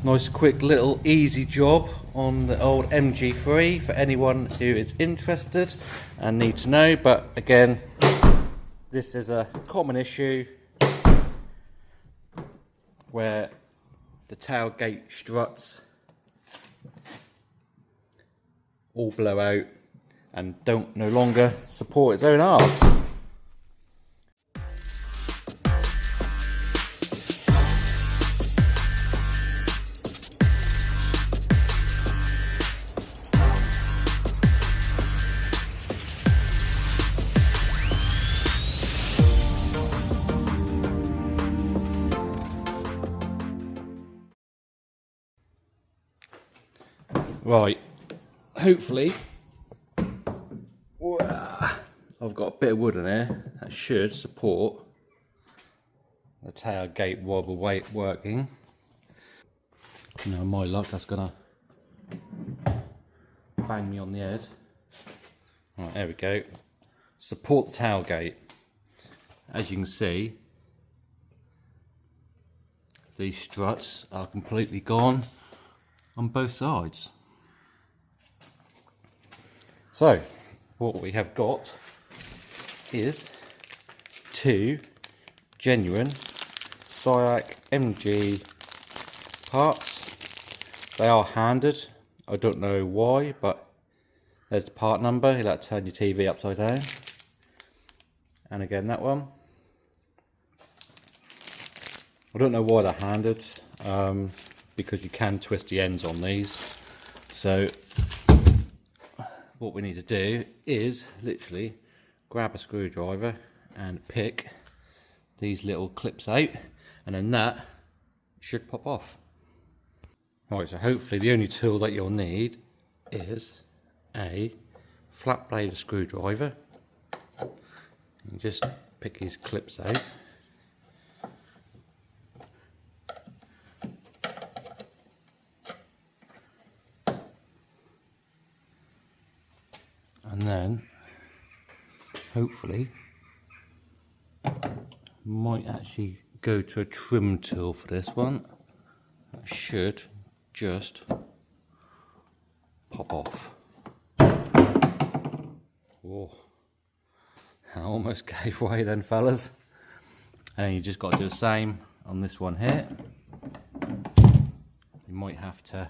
Nice quick little easy job on the old MG3 for anyone who is interested and need to know. But again, this is a common issue where the tailgate struts all blow out and don't no longer support its own arse. Right, hopefully I've got a bit of wood in there that should support the tailgate while we're working. Now, my luck, that's gonna bang me on the head. Right, there we go. Support the tailgate. As you can see, these struts are completely gone on both sides. So, what we have got is two genuine Siac MG parts. They are handed. I don't know why, but there's the part number. You like to turn your TV upside down. And again, that one. I don't know why they're handed, because you can twist the ends on these. So what we need to do is literally grab a screwdriver and pick these little clips out, and then that should pop off. Right, so hopefully the only tool that you'll need is a flat blade screwdriver. And just pick these clips out. And then hopefully might actually go to a trim tool for this one. That should just pop off. Whoa, I almost gave way then, fellas. And you just got to do the same on this one here. You might have to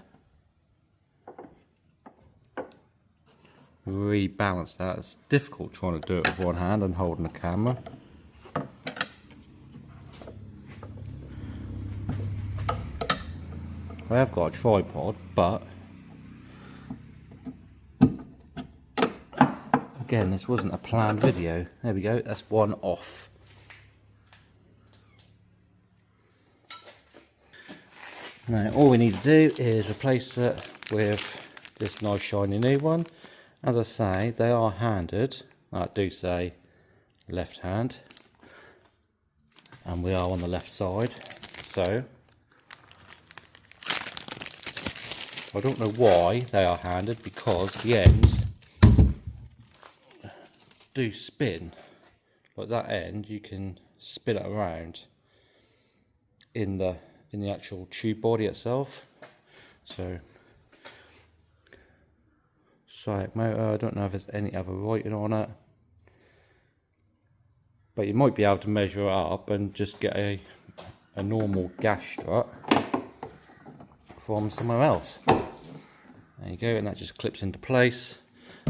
rebalance that. It's difficult trying to do it with one hand and holding the camera. I have got a tripod, but again, this wasn't a planned video. There we go, that's one off. Now all we need to do is replace it with this nice shiny new one. As I say, they are handed. I do say left hand, and we are on the left side. So I don't know why they are handed, because the ends do spin. Like that end, you can spin it around in the actual tube body itself. So Siac motor, I don't know if there's any other writing on it, but you might be able to measure it up and just get a normal gas strut from somewhere else. There you go, and that just clips into place.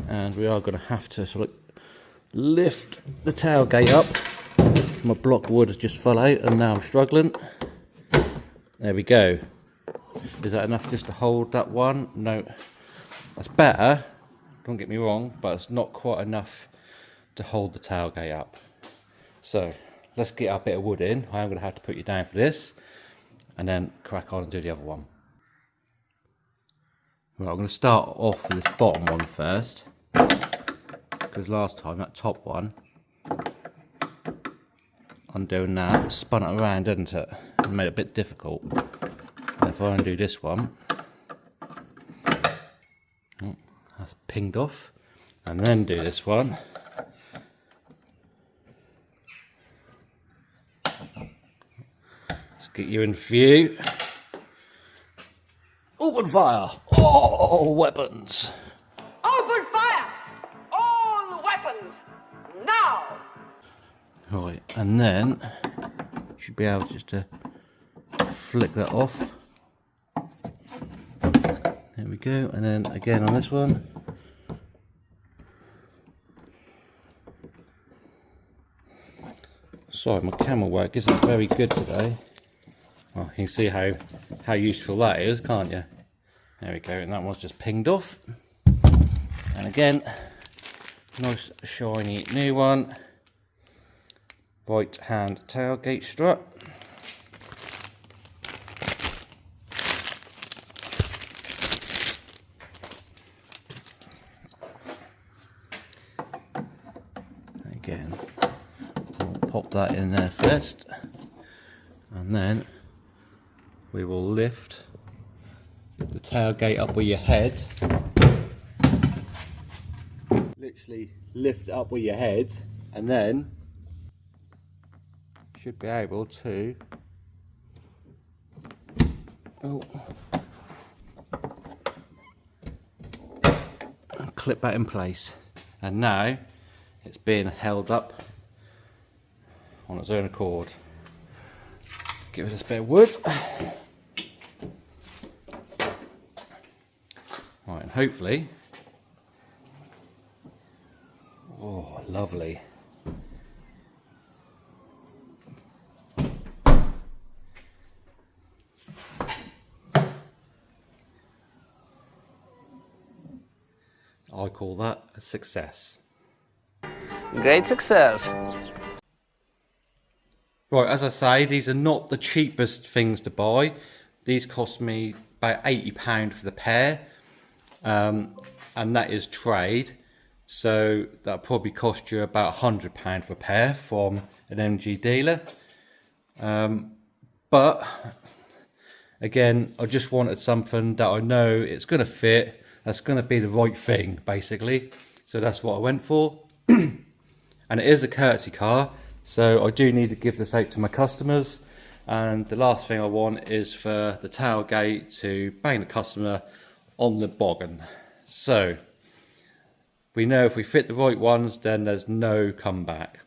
And we are going to have to sort of lift the tailgate up. My block wood has just fell out and now I'm struggling. There we go. Is that enough just to hold that one? No, that's better, don't get me wrong, but it's not quite enough to hold the tailgate up. So let's get our bit of wood in. I am going to have to put you down for this and then crack on and do the other one. Right, I'm going to start off with this bottom one first, because last time that top one, undoing that, spun it around, didn't it? It made it a bit difficult. If I undo this one, oh, that's pinged off, and then do this one. Let's get you in view. Open fire! All weapons! Open fire! All weapons! Now! Right, and then you should be able just to flick that off. There we go, and then again on this one. Sorry, my camera work isn't very good today. Well, you can see how useful that is, can't you? There we go, and that one's just pinged off. And again, nice shiny new one. Right hand tailgate strut. Again, we'll pop that in there first, and then we will lift the tailgate up with your head. Literally lift it up with your head, and then should be able to clip that in place. And now it's being held up on its own accord. Give it a bit of wood. Right, and hopefully, oh, lovely. I call that a success. Great success. Right, as I say, these are not the cheapest things to buy. These cost me about £80 for the pair, and that is trade. So that'll probably cost you about £100 for a pair from an MG dealer. But again, I just wanted something that I know it's going to fit. That's going to be the right thing, basically. So that's what I went for. And it is a courtesy car, so I do need to give this out to my customers. And the last thing I want is for the tailgate to bang the customer on the boggin. So we know if we fit the right ones, then there's no comeback.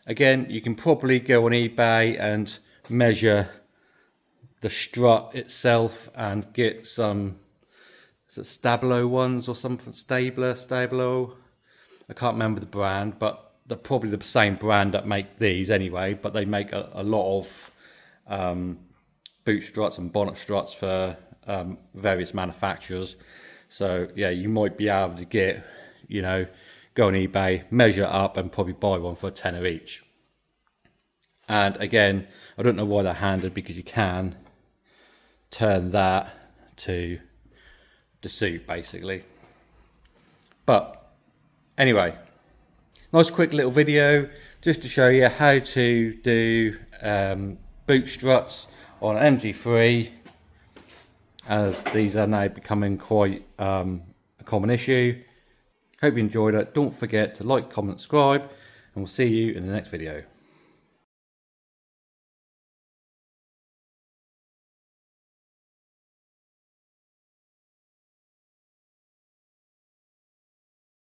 Again, you can probably go on eBay and measure the strut itself and get some Stabilo ones or something, Stabilo. I can't remember the brand, but they're probably the same brand that make these anyway, but they make a lot of boot struts and bonnet struts for various manufacturers. So yeah, you might be able to get, you know, go on eBay, measure up and probably buy one for £10 each. And again, I don't know why they're handed, because you can turn that to the suit basically. But anyway, nice quick little video just to show you how to do boot struts on an MG3, as these are now becoming quite a common issue. Hope you enjoyed it. Don't forget to like, comment, subscribe, and we'll see you in the next video.